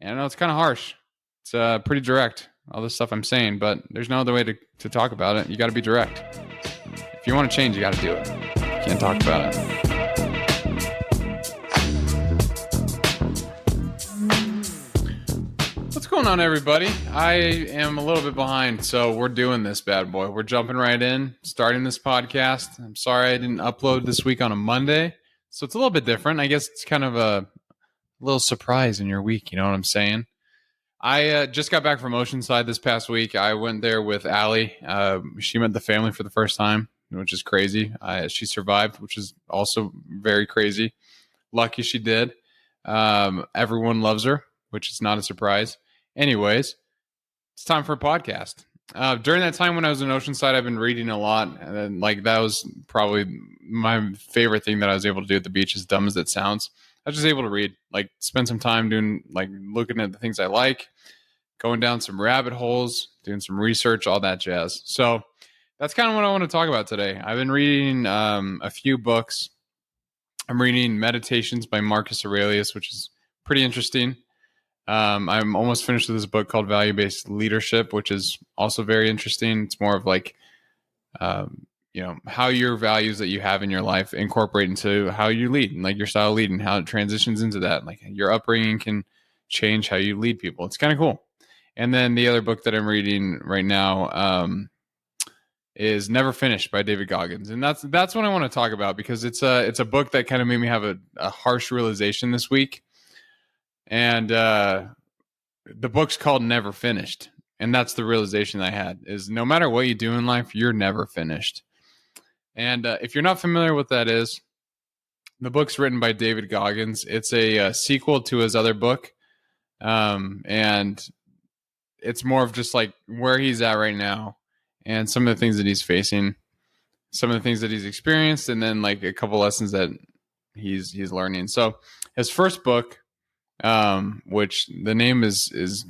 And I know it's kind of harsh. It's pretty direct, all this stuff I'm saying, but there's no other way to talk about it. You got to be direct. If you want to change, you got to do it. You can't talk about it. What's going on, everybody? I am a little bit behind, so we're doing this bad boy. We're jumping right in, starting this podcast. I'm sorry I didn't upload this week on a Monday, so it's a little bit different. I guess it's kind of a little surprise in your week, you know what I'm saying? I just got back from Oceanside this past week. I went there with Allie. She met the family for the first time, which is crazy. She survived, which is also very crazy. Lucky she did. Everyone loves her, which is not a surprise. Anyways, it's time for a podcast. During that time when I was in Oceanside, I've been reading a lot. And then, that was probably my favorite thing that I was able to do at the beach, as dumb as it sounds. I was just able to read, spend some time doing, looking at the things I like, going down some rabbit holes, doing some research, all that jazz. So that's kind of what I want to talk about today. I've been reading a few books. I'm reading Meditations by Marcus Aurelius, which is pretty interesting. I'm almost finished with this book called Value-Based Leadership, which is also very interesting. It's more of how your values that you have in your life incorporate into how you lead, your style of leading, how it transitions into that. Your upbringing can change how you lead people. It's kind of cool. And then the other book that I'm reading right now is Never Finished by David Goggins. And that's what I want to talk about, because it's a book that kind of made me have a harsh realization this week. And the book's called Never Finished. And that's the realization I had, is no matter what you do in life, you're never finished. And if you're not familiar with what that is, the book's written by David Goggins. It's a sequel to his other book. And it's more of just where he's at right now and some of the things that he's facing, some of the things that he's experienced, and then a couple lessons that he's learning. So his first book, which the name is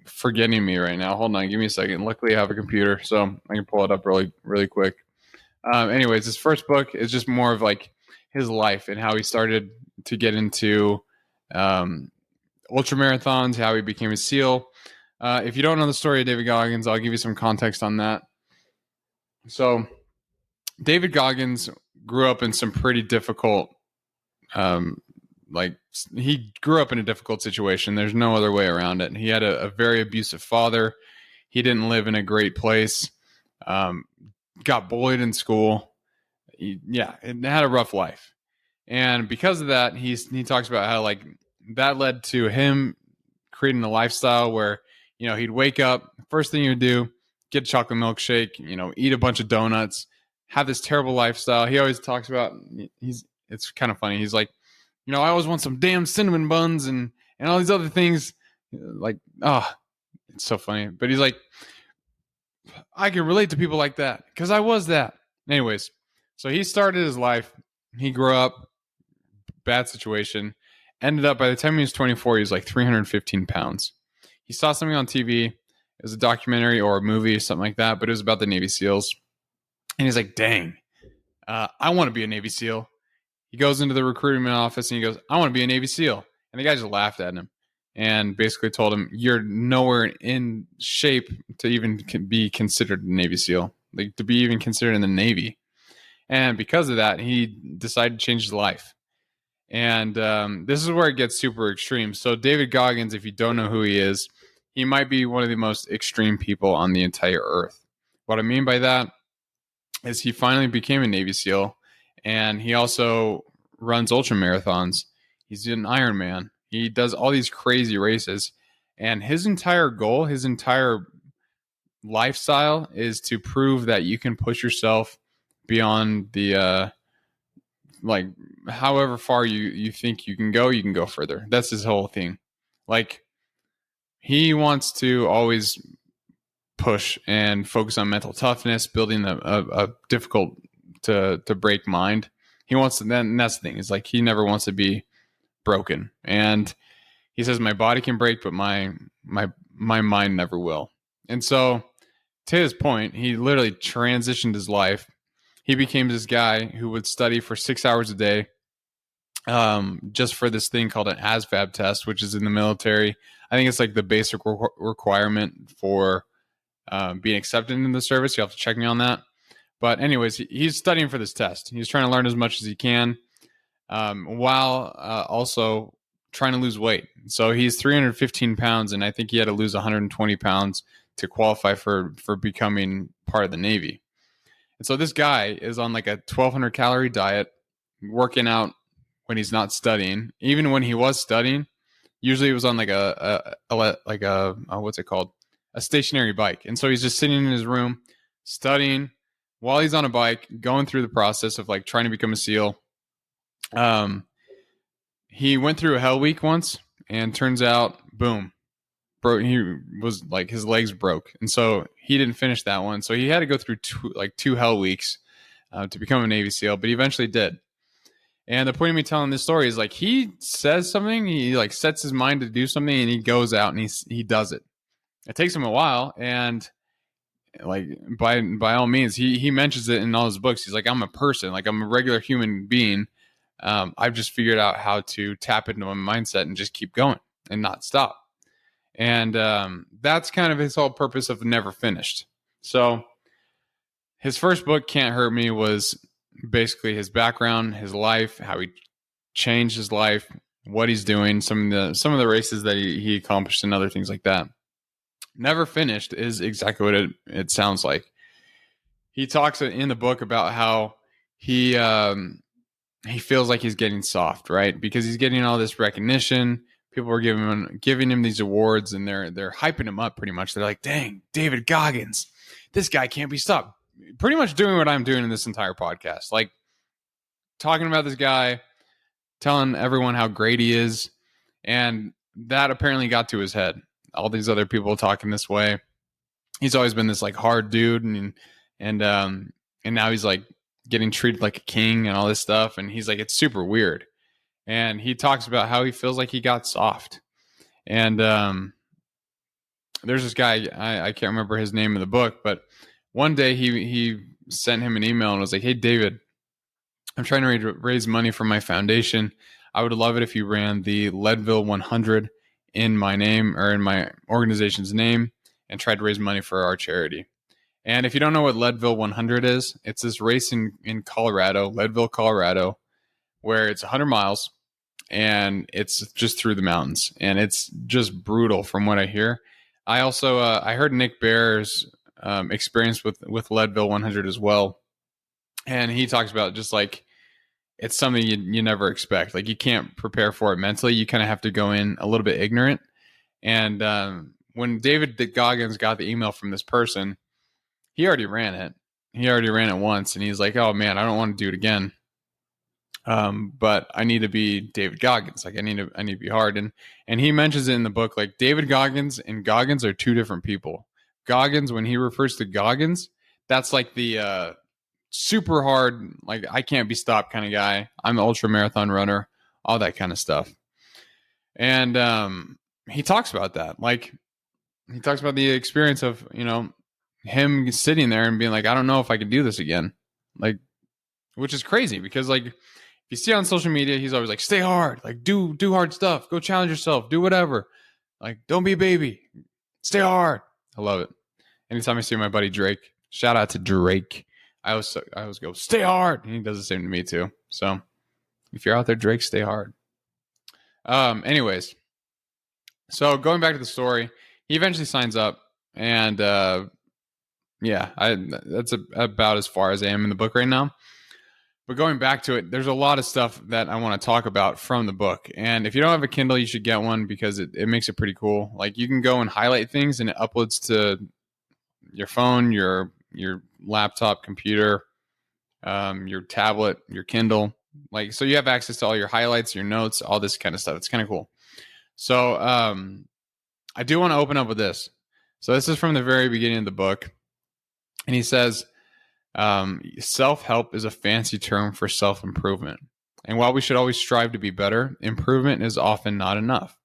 forgetting me right now. Hold on, give me a second. Luckily I have a computer, so I can pull it up really, really quick. Anyways, his first book is just more of his life and how he started to get into ultra marathons, how he became a SEAL. If you don't know the story of David Goggins, I'll give you some context on that. So David Goggins grew up in some pretty difficult, he grew up in a difficult situation. There's no other way around it. He had a very abusive father. He didn't live in a great place. Got bullied in school. It had a rough life. And because of that, he talks about how that led to him creating a lifestyle where, he'd wake up, first thing he would do, get a chocolate milkshake, eat a bunch of donuts, have this terrible lifestyle. He always talks about, it's kind of funny. He's like, I always want some damn cinnamon buns and all these other things. It's so funny. But he's like, I can relate to people like that because I was that. Anyways, so he started his life. He grew up, bad situation. Ended up, by the time he was 24, he was 315 pounds. He saw something on TV. It was a documentary or a movie or something like that, but it was about the Navy SEALs. And he's like, dang, I want to be a Navy SEAL. He goes into the recruitment office and he goes, I want to be a Navy SEAL. And the guy just laughed at him and basically told him, you're nowhere in shape to even be considered a Navy SEAL, to be even considered in the Navy. And because of that, he decided to change his life. And this is where it gets super extreme. So David Goggins, if you don't know who he is, he might be one of the most extreme people on the entire earth. What I mean by that is he finally became a Navy SEAL. And he also runs ultra marathons. He's an Ironman. He does all these crazy races. And his entire goal, his entire lifestyle is to prove that you can push yourself beyond the, however far you think you can go further. That's his whole thing. He wants to always push and focus on mental toughness, building a difficult to break mind. He wants to, then that's the thing. It's he never wants to be broken. And he says, my body can break, but my mind never will. And so to his point, he literally transitioned his life. He became this guy who would study for 6 hours a day, just for this thing called an ASVAB test, which is in the military. I think it's like the basic requirement for being accepted into the service. You have to check me on that. But anyways, he's studying for this test. He's trying to learn as much as he can, while also trying to lose weight. So he's 315 pounds, and I think he had to lose 120 pounds to qualify for becoming part of the Navy. And so this guy is on like a 1,200 calorie diet, working out when he's not studying. Even when he was studying, usually it was on like a what's it called? A stationary bike. And so he's just sitting in his room studying while he's on a bike, going through the process of like trying to become a SEAL. He went through a hell week once, and turns out, boom, he was like, his legs broke, and so he didn't finish that one. So he had to go through two hell weeks to become a Navy SEAL, but he eventually did. And the point of me telling this story is like, he says something, he like sets his mind to do something, and he goes out and he does it. It takes him a while, and like by all means, he mentions it in all his books. He's like, I'm a person, like I'm a regular human being. I've just figured out how to tap into my mindset and just keep going and not stop. And that's kind of his whole purpose of Never Finished. So his first book, Can't Hurt Me, was basically his background, his life, how he changed his life, what he's doing, some of the races that he accomplished, and other things like that. Never Finished is exactly what it sounds like. He talks in the book about how he feels like he's getting soft, right? Because he's getting all this recognition. People are giving him these awards, and they're hyping him up pretty much. They're like, dang, David Goggins, this guy can't be stopped. Pretty much doing what I'm doing in this entire podcast. Like, talking about this guy, telling everyone how great he is. And that apparently got to his head. All these other people talking this way. He's always been this like hard dude, and now he's like getting treated like a king and all this stuff. And he's like, it's super weird. And he talks about how he feels like he got soft. And there's this guy, I can't remember his name in the book, but one day he sent him an email and was like, hey, David, I'm trying to raise money for my foundation. I would love it if you ran the Leadville 100 in my name, or in my organization's name, and tried to raise money for our charity. And if you don't know what Leadville 100 is, it's this race in Colorado, Leadville, Colorado, where it's 100 miles, and it's just through the mountains, and it's just brutal from what I hear. I also I heard Nick Bear's experience with Leadville 100 as well, and he talks about just like, it's something you never expect. Like, you can't prepare for it mentally. You kind of have to go in a little bit ignorant. And when David Goggins got the email from this person, he already ran it. He already ran it once, and he's like, oh man, I don't want to do it again. But I need to be David Goggins. Like, I need to be hard. And he mentions it in the book, like, David Goggins and Goggins are two different people. Goggins, when he refers to Goggins, that's like the super hard, like, I can't be stopped kind of guy. I'm an ultra marathon runner, all that kind of stuff. And he talks about that. Like, he talks about the experience of, him sitting there and being like, I don't know if I can do this again. Like, which is crazy, because like, if you see on social media, he's always like, stay hard, like do hard stuff, go challenge yourself, do whatever. Like, don't be a baby, stay hard. I love it. Anytime I see my buddy Drake, shout out to Drake, I always go, stay hard. And he does the same to me too. So if you're out there, Drake, stay hard. Anyways, so going back to the story, he eventually signs up, and that's about as far as I am in the book right now. But going back to it, there's a lot of stuff that I want to talk about from the book. And if you don't have a Kindle, you should get one, because it makes it pretty cool. Like, you can go and highlight things, and it uploads to your phone, your laptop, computer, your tablet, your Kindle. Like, so you have access to all your highlights, your notes, all this kind of stuff. It's kind of cool. So I do want to open up with this. So this is from the very beginning of the book. And he says, self-help is a fancy term for self-improvement. And while we should always strive to be better, improvement is often not enough.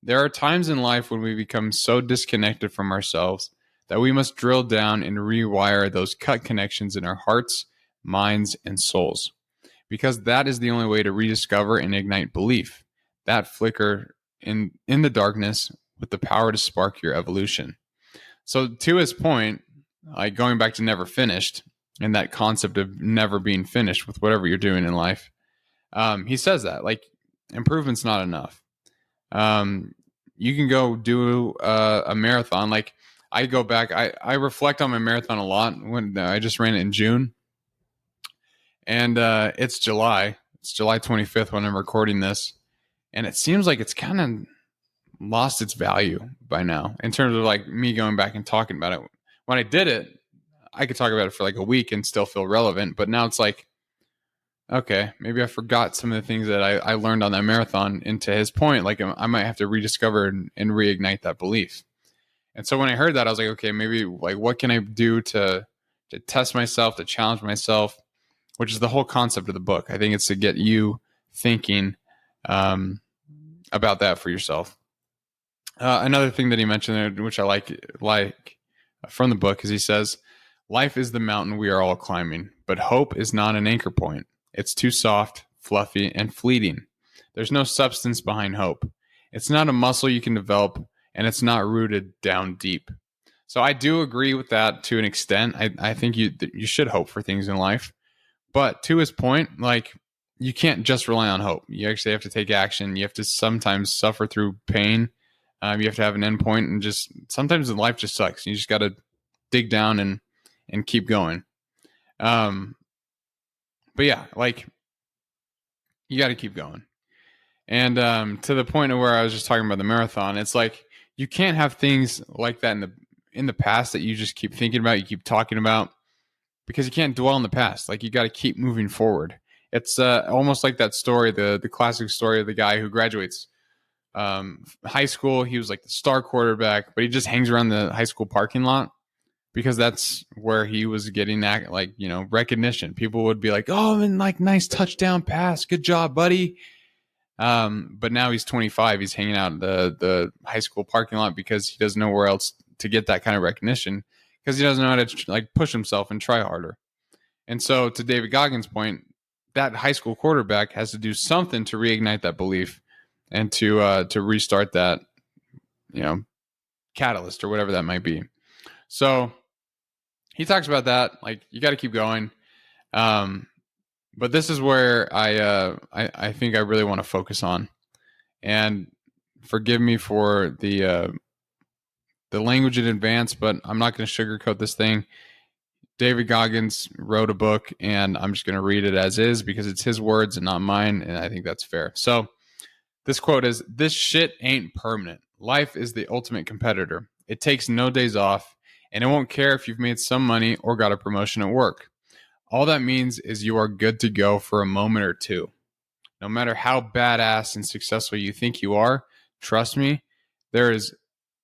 There are times in life when we become so disconnected from ourselves that we must drill down and rewire those cut connections in our hearts, minds, and souls. because that is the only way to rediscover and ignite belief. That flicker in the darkness with the power to spark your evolution. So to his point, like going back to never finished and that concept of never being finished with whatever you're doing in life, he says that like improvement's not enough. You can go do a marathon. Like I go back, I reflect on my marathon a lot when I just ran it in June, and it's July. It's July 25th when I'm recording this, and it seems like it's kind of lost its value by now in terms of like me going back and talking about it. When I did it, I could talk about it for like a week and still feel relevant, but now it's like, okay, maybe I forgot some of the things that I learned on that marathon. And to his point, like I might have to rediscover and reignite that belief. And so when I heard that, I was like, okay, maybe like what can I do to test myself, to challenge myself, which is the whole concept of the book. I think it's to get you thinking about that for yourself. Another thing that he mentioned there, which I like from the book, is he says, life is the mountain we are all climbing, but hope is not an anchor point. It's too soft, fluffy, and fleeting. There's no substance behind hope. It's not a muscle you can develop, and it's not rooted down deep. So I do agree with that to an extent. I think you should hope for things in life. But to his point, like you can't just rely on hope. You actually have to take action. You have to sometimes suffer through pain. You have to have an end point, and just sometimes life just sucks. You just got to dig down and keep going. But yeah, like you got to keep going. And to the point of where I was just talking about the marathon, it's like you can't have things like that in the past that you just keep thinking about, you keep talking about, because you can't dwell in the past. Like you got to keep moving forward. It's almost like that story, the classic story of the guy who graduates high school. He was like the star quarterback, but he just hangs around the high school parking lot because that's where he was getting that, like, you know, recognition. People would be like, oh, and like nice touchdown pass. Good job, buddy. But now he's 25. He's hanging out in the high school parking lot because he doesn't know where else to get that kind of recognition, because he doesn't know how to like push himself and try harder. And so to David Goggins' point, that high school quarterback has to do something to reignite that belief and to restart that, you know, catalyst or whatever that might be. So he talks about that, like you got to keep going. But this is where I think I really want to focus on, and forgive me for the language in advance, but I'm not going to sugarcoat this thing. David Goggins wrote a book, and I'm just going to read it as is because it's his words and not mine, and I think that's fair. So this quote is, "This shit ain't permanent. Life is the ultimate competitor. It takes no days off, and it won't care if you've made some money or got a promotion at work. All that means is you are good to go for a moment or two. No matter how badass and successful you think you are, trust me, there is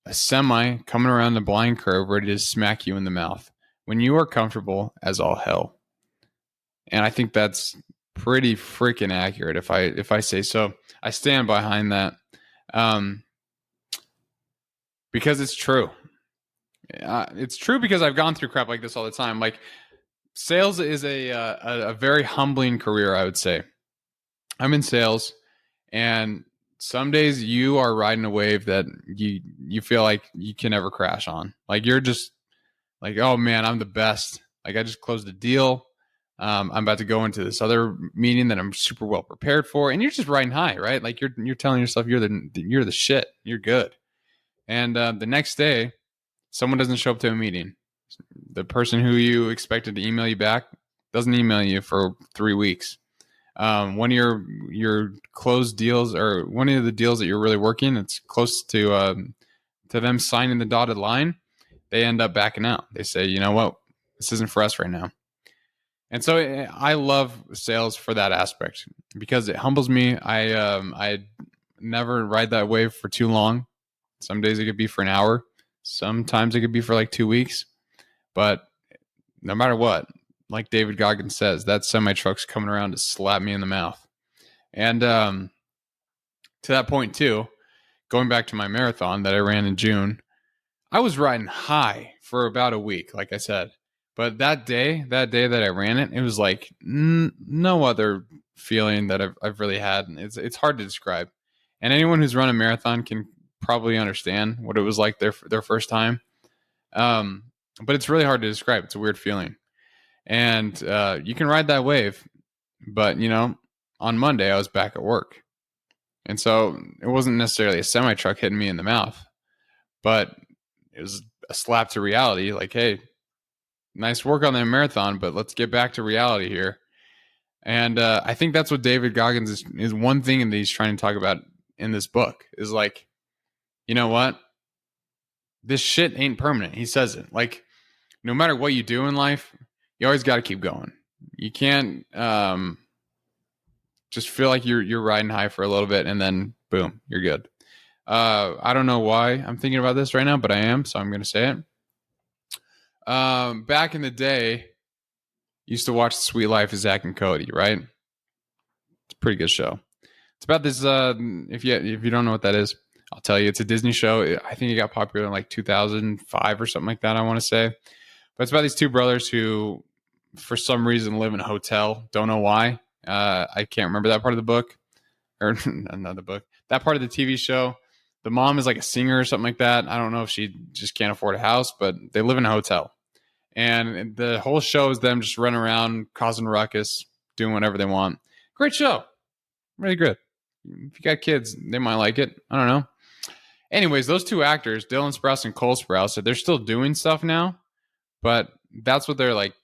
a semi coming around the blind curve ready to smack you in the mouth when you are comfortable as all hell." And I think that's pretty freaking accurate if I say so. I stand behind that because it's true. It's true because I've gone through crap like this all the time. Like, sales is a very humbling career, I would say. I'm in sales, and some days you are riding a wave that you feel like you can never crash on. Like you're just like, oh man, I'm the best. Like I just closed a deal. I'm about to go into this other meeting that I'm super well prepared for, and you're just riding high, right? Like you're telling yourself you're the shit. You're good. And the next day, someone doesn't show up to a meeting. The person who you expected to email you back doesn't email you for 3 weeks. One of your closed deals, or one of the deals that you're really working, it's close to them signing the dotted line, they end up backing out. They say, you know what, this isn't for us right now. And so I love sales for that aspect because it humbles me. I never ride that wave for too long. Some days it could be for an hour. Sometimes it could be for like 2 weeks. But no matter what, like David Goggins says, that semi-truck's coming around to slap me in the mouth. And to that point too, going back to my marathon that I ran in June, I was riding high for about a week, like I said. But that day that I ran it, it was like no other feeling that I've really had. It's hard to describe. And anyone who's run a marathon can probably understand what it was like their first time. Um, but it's really hard to describe. It's a weird feeling. And you can ride that wave. But, on Monday, I was back at work. And so it wasn't necessarily a semi truck hitting me in the mouth, but it was a slap to reality. Like, hey, nice work on that marathon, but let's get back to reality here. And I think that's what David Goggins is one thing that he's trying to talk about in this book is like, you know what? This shit ain't permanent. He says it. Like, no matter what you do in life, you always got to keep going. You can't just feel like you're riding high for a little bit and then boom, you're good. I don't know why I'm thinking about this right now, but I am, so I'm going to say it. Back in the day, used to watch The Sweet Life of Zack and Cody, right? It's a pretty good show. It's about this. If you don't know what that is, I'll tell you. It's a Disney show. I think it got popular in like 2005 or something like that, I want to say. But it's about these two brothers who, for some reason, live in a hotel. Don't know why. I can't remember that part of the book. Or another book. That part of the TV show. The mom is like a singer or something like that. I don't know if she just can't afford a house, but they live in a hotel. And the whole show is them just running around, causing ruckus, doing whatever they want. Great show. Really good. If you got kids, they might like it. I don't know. Anyways, those two actors, Dylan Sprouse and Cole Sprouse, they're still doing stuff now, but that's what they're like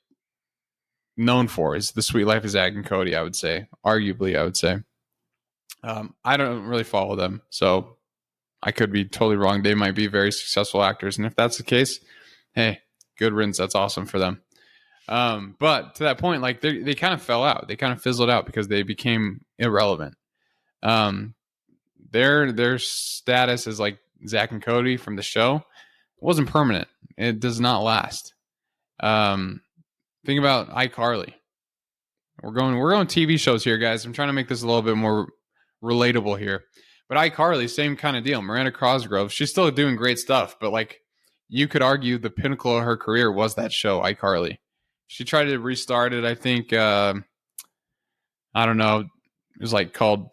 known for is The Sweet Life of Zack and Cody, I would say. Arguably, I would say. I don't really follow them, so I could be totally wrong. They might be very successful actors, and if that's the case, hey, good riddance. That's awesome for them. But to that point, like they kind of fell out. They kind of fizzled out because they became irrelevant. Their status as like Zack and Cody from the show wasn't permanent. It does not last. Think about iCarly. We're going TV shows here, guys. I'm trying to make this a little bit more relatable here. But iCarly, same kind of deal. Miranda Cosgrove, she's still doing great stuff, but like you could argue the pinnacle of her career was that show, iCarly. She tried to restart it, I think, I don't know, it was like called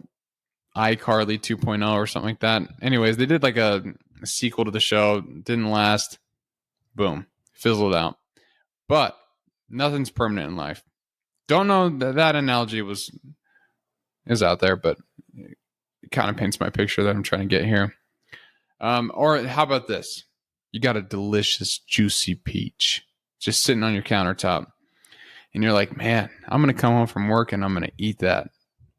iCarly 2.0 or something like that. Anyways, they did like a sequel to the show, didn't last, boom, fizzled out. But nothing's permanent in life. Don't know that analogy is out there, but it kind of paints my picture that I'm trying to get here. Or how about this? You got a delicious, juicy peach just sitting on your countertop. And you're like, man, I'm going to come home from work and I'm going to eat that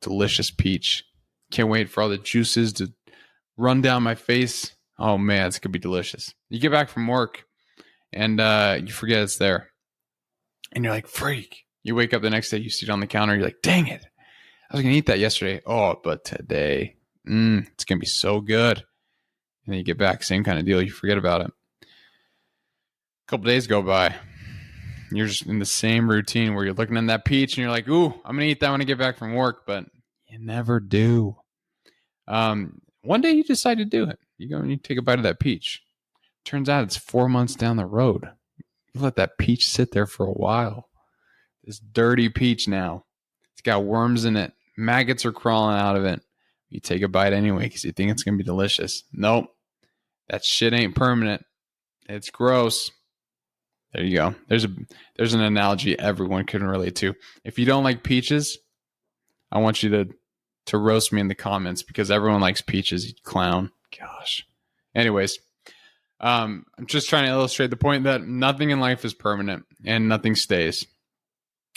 delicious peach. Can't wait for all the juices to run down my face. Oh, man, it's going to be delicious. You get back from work and you forget it's there. And you're like, freak. You wake up the next day, you see it on the counter. You're like, dang it. I was going to eat that yesterday. Oh, but today, it's going to be so good. And then you get back, same kind of deal. You forget about it. A couple days go by. You're just in the same routine where you're looking at that peach and you're like, ooh, I'm going to eat that when I get back from work. But you never do. One day you decide to do it. You go and you take a bite of that peach. Turns out it's 4 months down the road. You let that peach sit there for a while. This dirty peach now. It's got worms in it. Maggots are crawling out of it. You take a bite anyway because you think it's going to be delicious. Nope. That shit ain't permanent. It's gross. There you go. There's an analogy everyone can relate to. If you don't like peaches, I want you to roast me in the comments because everyone likes peaches, you clown. Gosh. Anyways, I'm just trying to illustrate the point that nothing in life is permanent and nothing stays.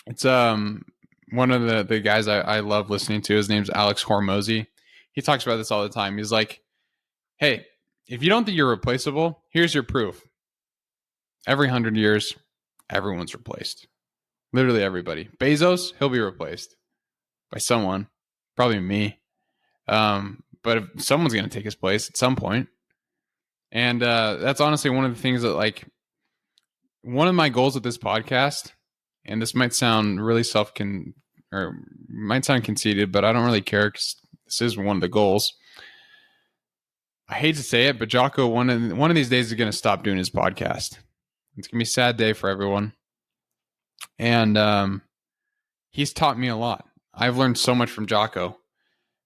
It's one of the guys I love listening to. His name's Alex Hormozy. He talks about this all the time. He's like, hey, if you don't think you're replaceable, here's your proof. Every 100 years, everyone's replaced. Literally everybody. Bezos, he'll be replaced by someone. Probably me. But if someone's going to take his place at some point. And that's honestly one of the things that, like, one of my goals with this podcast, and this might sound really might sound conceited, but I don't really care because this is one of the goals. I hate to say it, but Jocko one of these days is going to stop doing his podcast. It's going to be a sad day for everyone. And he's taught me a lot. I've learned so much from Jocko.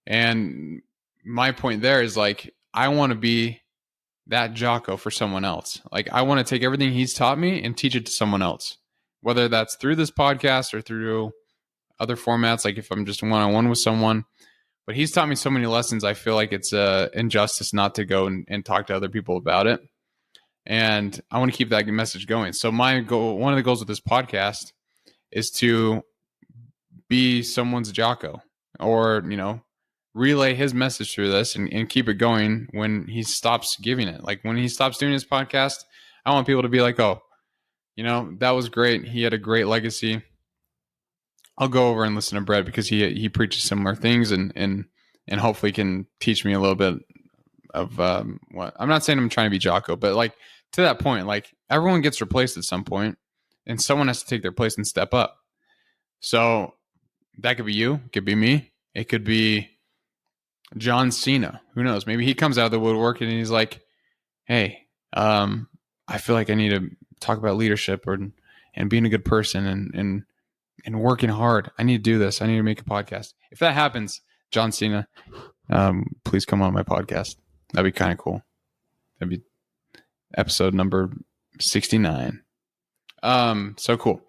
And my point there is like, I want to be that Jocko for someone else. Like, I want to take everything he's taught me and teach it to someone else, whether that's through this podcast or through other formats, like if I'm just one-on-one with someone. But he's taught me so many lessons. I feel like it's a injustice not to go and talk to other people about it. And I want to keep that message going. So my goal, one of the goals of this podcast, is to be someone's Jocko, or, you know, relay his message through this and keep it going when he stops giving it. Like when he stops doing his podcast, I want people to be like, oh, you know, that was great. He had a great legacy. I'll go over and listen to Brett because he preaches similar things and hopefully can teach me a little bit of what I'm not saying I'm trying to be Jocko, but like to that point, like everyone gets replaced at some point and someone has to take their place and step up. So that could be you, it could be me, it could be John Cena. Who knows? Maybe he comes out of the woodwork and he's like, hey, I feel like I need to talk about leadership and being a good person and working hard. I need to do this. I need to make a podcast. If that happens, John Cena, please come on my podcast. That'd be kind of cool. That'd be episode number 69. So cool.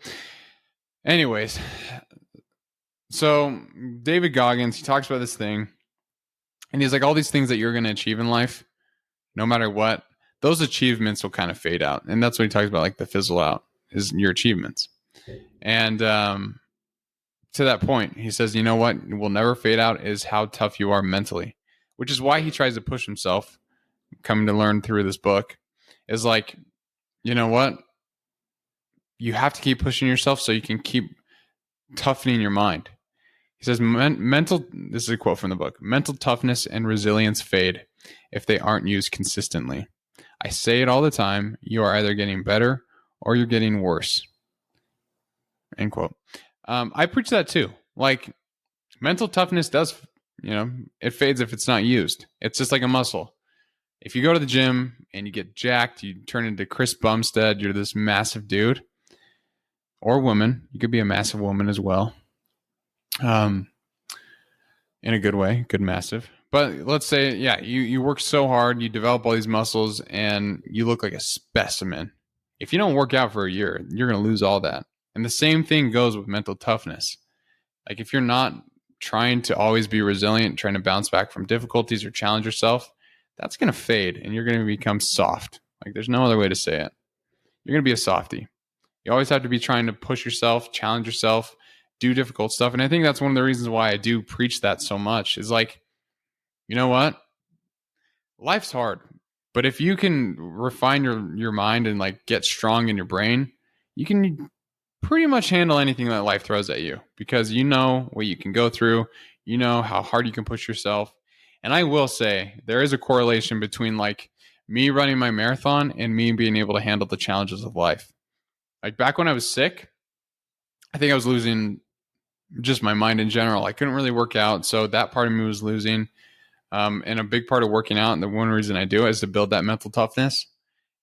Anyways, so David Goggins, he talks about this thing, and he's like, all these things that you're going to achieve in life, no matter what, those achievements will kind of fade out. And that's what he talks about, like the fizzle out is your achievements. And to that point, he says, you know what will never fade out is how tough you are mentally, which is why he tries to push himself, coming to learn through this book, is like, you know what? You have to keep pushing yourself so you can keep toughening your mind. He says, this is a quote from the book, mental toughness and resilience fade if they aren't used consistently. I say it all the time. You are either getting better or you're getting worse. End quote. I preach that too. Like mental toughness does, you know, it fades if it's not used. It's just like a muscle. If you go to the gym and you get jacked, you turn into Chris Bumstead, you're this massive dude or woman. You could be a massive woman as well. In a good way, good massive. But let's say, yeah, you work so hard, you develop all these muscles and you look like a specimen. If you don't work out for a year, you're going to lose all that. And the same thing goes with mental toughness. Like if you're not trying to always be resilient, trying to bounce back from difficulties or challenge yourself, that's going to fade and you're going to become soft. Like there's no other way to say it. You're going to be a softie. You always have to be trying to push yourself, challenge yourself, do difficult stuff. And I think that's one of the reasons why I do preach that so much is like, you know what? Life's hard. But if you can refine your mind and like get strong in your brain, you can pretty much handle anything that life throws at you because you know what you can go through. You know how hard you can push yourself. And I will say there is a correlation between like me running my marathon and me being able to handle the challenges of life. Like back when I was sick, I think I was losing just my mind in general. I couldn't really work out. So that part of me was losing. And a big part of working out, and the one reason I do it is to build that mental toughness.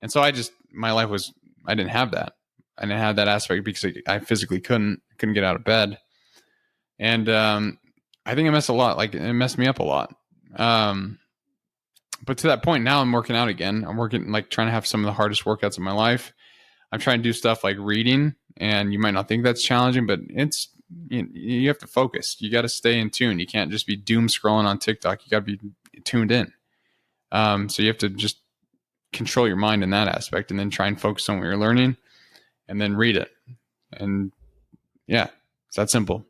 And so my life was, I didn't have that. I didn't have that aspect because I physically couldn't get out of bed. And I think it messed it messed me up a lot. But to that point, now I'm working out again. I'm working, like trying to have some of the hardest workouts of my life. I'm trying to do stuff like reading, and you might not think that's challenging, but you have to focus. You got to stay in tune. You can't just be doom scrolling on TikTok. You got to be tuned in. So you have to just control your mind in that aspect and then try and focus on what you're learning and then read it. And yeah, it's that simple.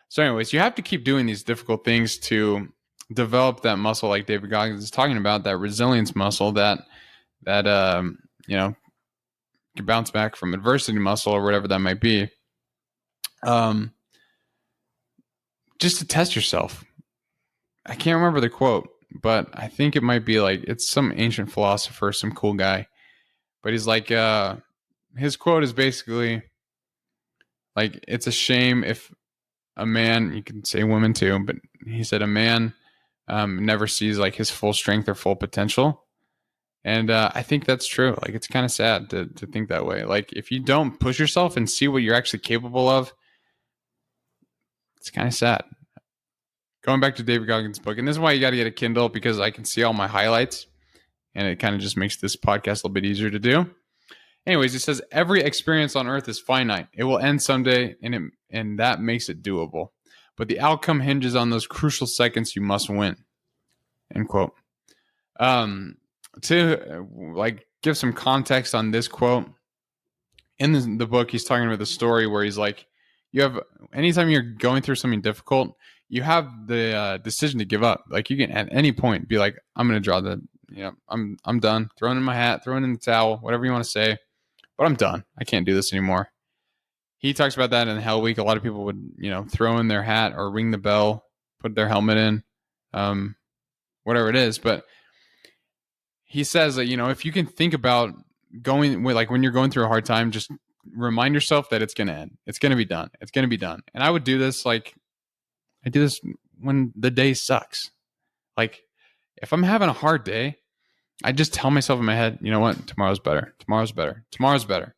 So anyways, you have to keep doing these difficult things to develop that muscle like David Goggins is talking about, that resilience muscle that you know, can bounce back from adversity muscle or whatever that might be. Just to test yourself. I can't remember the quote, but I think it might be like, it's some ancient philosopher, some cool guy, but he's like, his quote is basically like, it's a shame if a man, you can say woman too, but he said a man never sees like his full strength or full potential. And I think that's true. Like, it's kind of sad to think that way. Like, if you don't push yourself and see what you're actually capable of, it's kind of sad. Going back to David Goggins' book, and this is why you got to get a Kindle, because I can see all my highlights, and it kind of just makes this podcast a little bit easier to do. Anyways, he says, every experience on earth is finite. It will end someday, and that makes it doable. But the outcome hinges on those crucial seconds you must win. End quote. To like give some context on this quote, in the book, he's talking about the story where he's like, anytime you're going through something difficult, you have the decision to give up. Like, you can at any point be like, I'm going to draw I'm done, throwing in my hat, throwing in the towel, whatever you want to say, but I'm done. I can't do this anymore. He talks about that in Hell Week. A lot of people would, throw in their hat or ring the bell, put their helmet in, whatever it is. But he says that, if you can think about when you're going through a hard time, just remind yourself that it's going to end. It's going to be done. It's going to be done. And I would do this, I do this when the day sucks. Like, if I'm having a hard day, I just tell myself in my head, you know what? Tomorrow's better. Tomorrow's better. Tomorrow's better.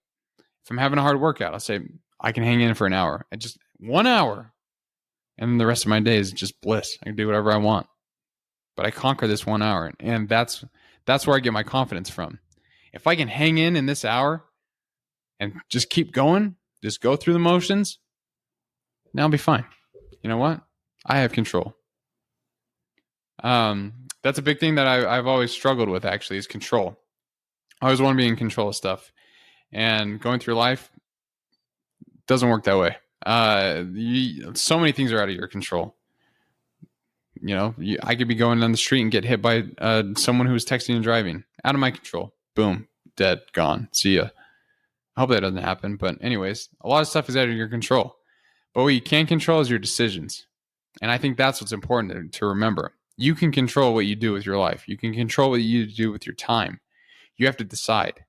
If I'm having a hard workout, I'll say, I can hang in for an hour. And just 1 hour. And then the rest of my day is just bliss. I can do whatever I want. But I conquer this 1 hour. And that's where I get my confidence from. If I can hang in this hour and just keep going, just go through the motions, then I'll be fine. You know what? I have control. That's a big thing that I've always struggled with, actually, is control. I always want to be in control of stuff. And going through life doesn't work that way. So many things are out of your control. I could be going down the street and get hit by someone who's texting and driving. Out of my control. Boom. Dead. Gone. See ya. I hope that doesn't happen. But anyways, a lot of stuff is out of your control. But what you can control is your decisions. And I think that's what's important to remember. You can control what you do with your life. You can control what you do with your time. You have to decide.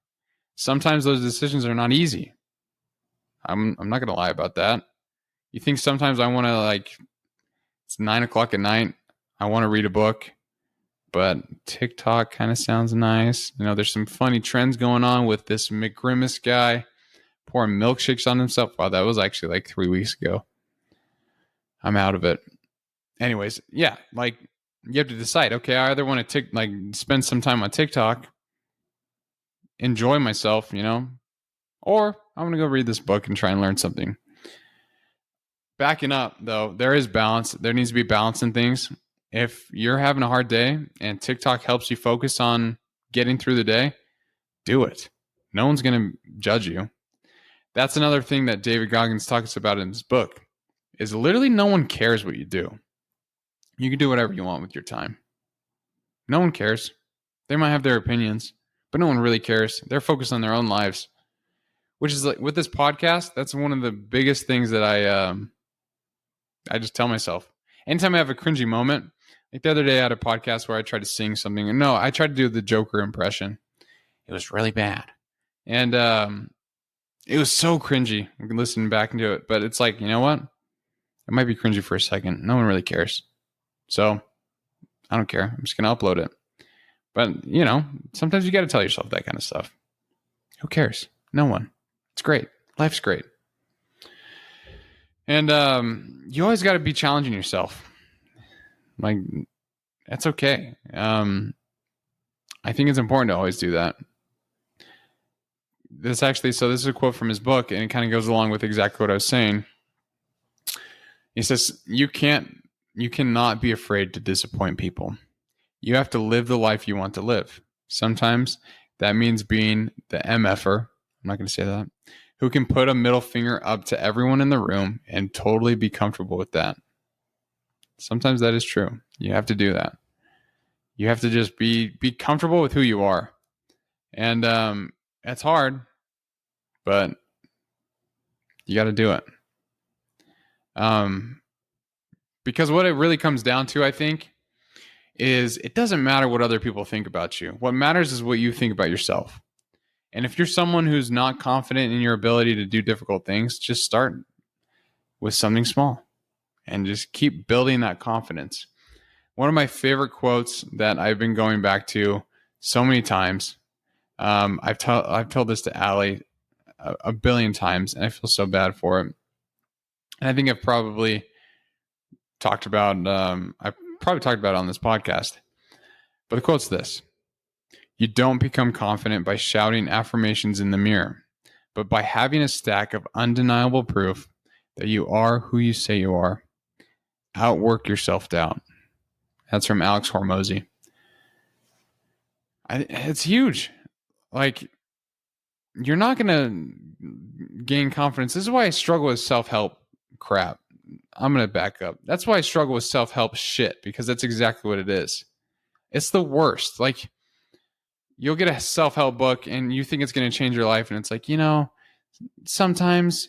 Sometimes those decisions are not easy. I'm not going to lie about that. You think sometimes I want to, it's 9:00 at night. I want to read a book, but TikTok kind of sounds nice. There's some funny trends going on with this McGrimace guy pouring milkshakes on himself. Wow, that was actually 3 weeks ago. I'm out of it. Anyways, yeah, you have to decide, okay, I either want to spend some time on TikTok, enjoy myself, or I'm going to go read this book and try and learn something. Backing up, though, there is balance. There needs to be balance in things. If you're having a hard day and TikTok helps you focus on getting through the day, do it. No one's going to judge you. That's another thing that David Goggins talks about in his book, is literally no one cares what you do. You can do whatever you want with your time. No one cares. They might have their opinions, but no one really cares. They're focused on their own lives, which is with this podcast. That's one of the biggest things that I just tell myself. Anytime I have a cringy moment, the other day I had a podcast where I tried to sing something. And I tried to do the Joker impression. It was really bad. And it was so cringy. I can listen back into it. But it's you know what? It might be cringy for a second. No one really cares. So I don't care. I'm just going to upload it. But, sometimes you got to tell yourself that kind of stuff. Who cares? No one. It's great. Life's great. And you always got to be challenging yourself. That's okay. I think it's important to always do that. This is a quote from his book, and it kind of goes along with exactly what I was saying. He says, you cannot be afraid to disappoint people. You have to live the life you want to live. Sometimes that means being the MFer. I'm not going to say that. Who can put a middle finger up to everyone in the room and totally be comfortable with that. Sometimes that is true. You have to do that. You have to just be comfortable with who you are. And it's hard, but you got to do it. Because what it really comes down to, I think, is it doesn't matter what other people think about you. What matters is what you think about yourself. And if you're someone who's not confident in your ability to do difficult things, just start with something small and just keep building that confidence. One of my favorite quotes that I've been going back to so many times. I've told this to Allie a billion times, and I feel so bad for it. And I think I've probably talked about it on this podcast. But the quote's this: "You don't become confident by shouting affirmations in the mirror, but by having a stack of undeniable proof that you are who you say you are. Outwork your self-doubt." That's from Alex Hormozy. It's huge. Like, you're not going to gain confidence. This is why I struggle with self-help crap. I'm going to back up. That's why I struggle with self-help shit, because that's exactly what it is. It's the worst. Like, you'll get a self-help book and you think it's going to change your life. And it's like, sometimes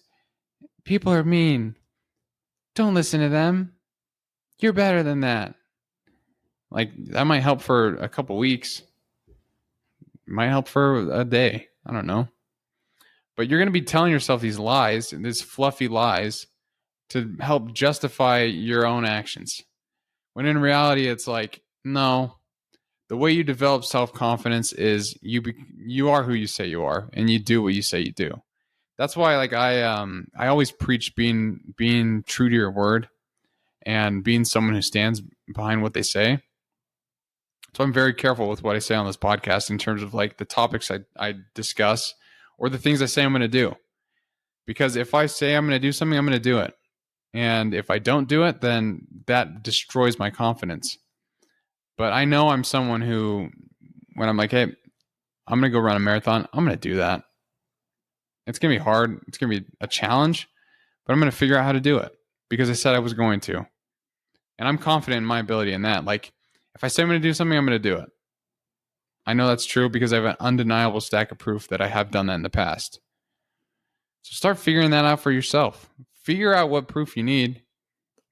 people are mean. Don't listen to them. You're better than that. Like, that might help for a couple weeks. It might help for a day. I don't know. But you're going to be telling yourself these lies, these fluffy lies, to help justify your own actions. When in reality, it's like, no. The way you develop self-confidence is you are who you say you are, and you do what you say you do. That's why, like, I always preach being true to your word and being someone who stands behind what they say. So I'm very careful with what I say on this podcast in terms of like the topics I discuss or the things I say I'm going to do. Because if I say I'm going to do something, I'm going to do it. And if I don't do it, then that destroys my confidence. But I know I'm someone who, when I'm like, hey, I'm going to go run a marathon, I'm going to do that. It's going to be hard. It's going to be a challenge, but I'm going to figure out how to do it because I said I was going to. And I'm confident in my ability in that. Like, if I say I'm going to do something, I'm going to do it. I know that's true because I have an undeniable stack of proof that I have done that in the past. So start figuring that out for yourself. Figure out what proof you need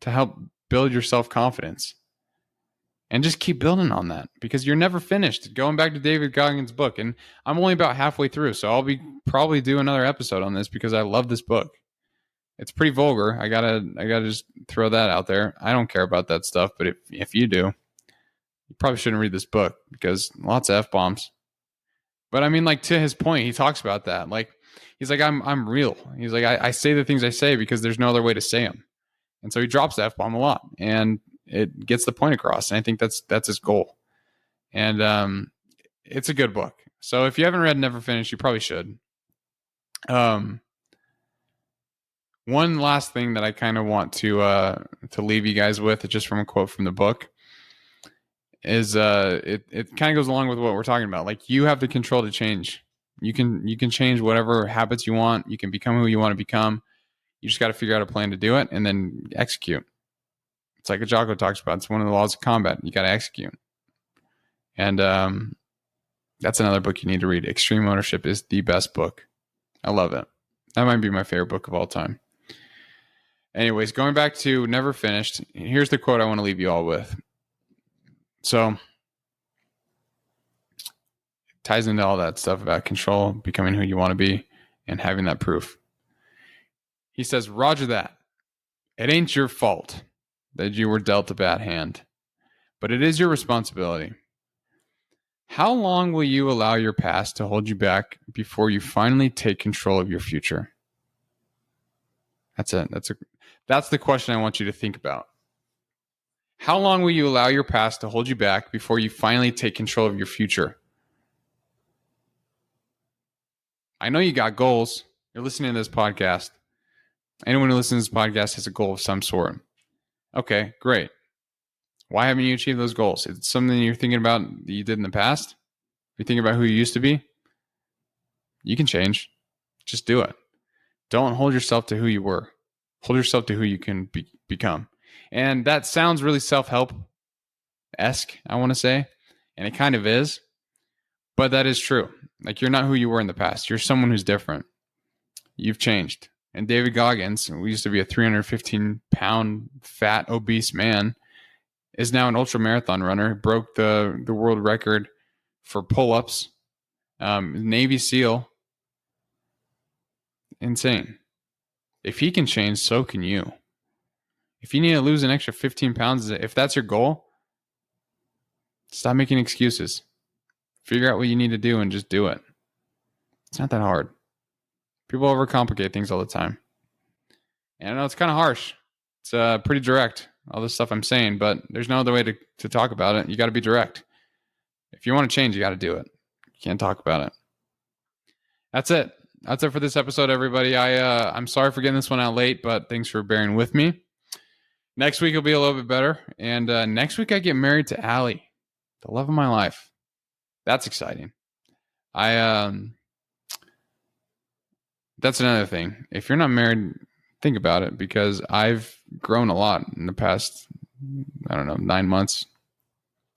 to help build your self-confidence. And just keep building on that because you're never finished. Going back to David Goggins' book, and I'm only about halfway through, so I'll be probably do another episode on this because I love this book. It's pretty vulgar. I gotta just throw that out there. I don't care about that stuff, but if you do, you probably shouldn't read this book because lots of F-bombs. But I mean, like, to his point, he talks about that. Like, he's like, I'm real. He's like, I say the things I say because there's no other way to say them. And so he drops the F-bomb a lot. And it gets the point across. And I think that's his goal. And it's a good book. So if you haven't read Never Finish, you probably should. One last thing that I kind of want to leave you guys with, just from a quote from the book, is it kind of goes along with what we're talking about. Like, you have the control to change. You can change whatever habits you want. You can become who you want to become. You just got to figure out a plan to do it and then execute. It's like Jocko talks about. It's one of the laws of combat. You got to execute. And that's another book you need to read. Extreme Ownership is the best book. I love it. That might be my favorite book of all time. Anyways, going back to Never Finished, here's the quote I want to leave you all with. So, it ties into all that stuff about control, becoming who you want to be, and having that proof. He says, "Roger that. It ain't your fault that you were dealt a bad hand, but it is your responsibility. How long will you allow your past to hold you back before you finally take control of your future?" That's it. That's the question I want you to think about. How long will you allow your past to hold you back before you finally take control of your future? I know you got goals. You're listening to this podcast. Anyone who listens to this podcast has a goal of some sort. Okay, great. Why haven't you achieved those goals? It's something you're thinking about that you did in the past? You're thinking about who you used to be? You can change. Just do it. Don't hold yourself to who you were. Hold yourself to who you can become. And that sounds really self-help-esque, I want to say. And it kind of is. But that is true. Like, you're not who you were in the past. You're someone who's different. You've changed. And David Goggins, who used to be a 315-pound, fat, obese man, is now an ultra marathon runner. Broke the world record for pull-ups. Navy SEAL. Insane. If he can change, so can you. If you need to lose an extra 15 pounds, if that's your goal, stop making excuses. Figure out what you need to do and just do it. It's not that hard. People overcomplicate things all the time. And I know it's kind of harsh. It's pretty direct, all this stuff I'm saying, but there's no other way to talk about it. You got to be direct. If you want to change, you got to do it. You can't talk about it. That's it. That's it for this episode, everybody. I'm sorry for getting this one out late, but thanks for bearing with me. Next week will be a little bit better. And next week I get married to Allie, the love of my life. That's exciting. That's another thing. If you're not married, think about it, because I've grown a lot in the past, 9 months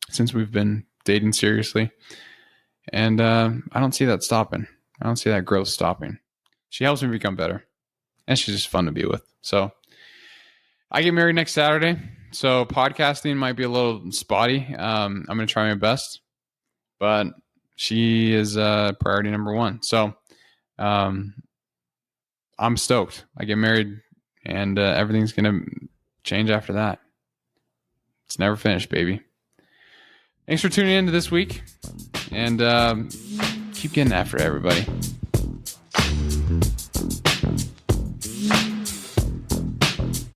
since we've been dating seriously. And I don't see that stopping. I don't see that growth stopping. She helps me become better. And she's just fun to be with. So I get married next Saturday. So podcasting might be a little spotty. I'm going to try my best. But she is priority number one. So I'm stoked. I get married and everything's going to change after that. It's never finished, baby. Thanks for tuning in to this week. And keep getting after it, everybody.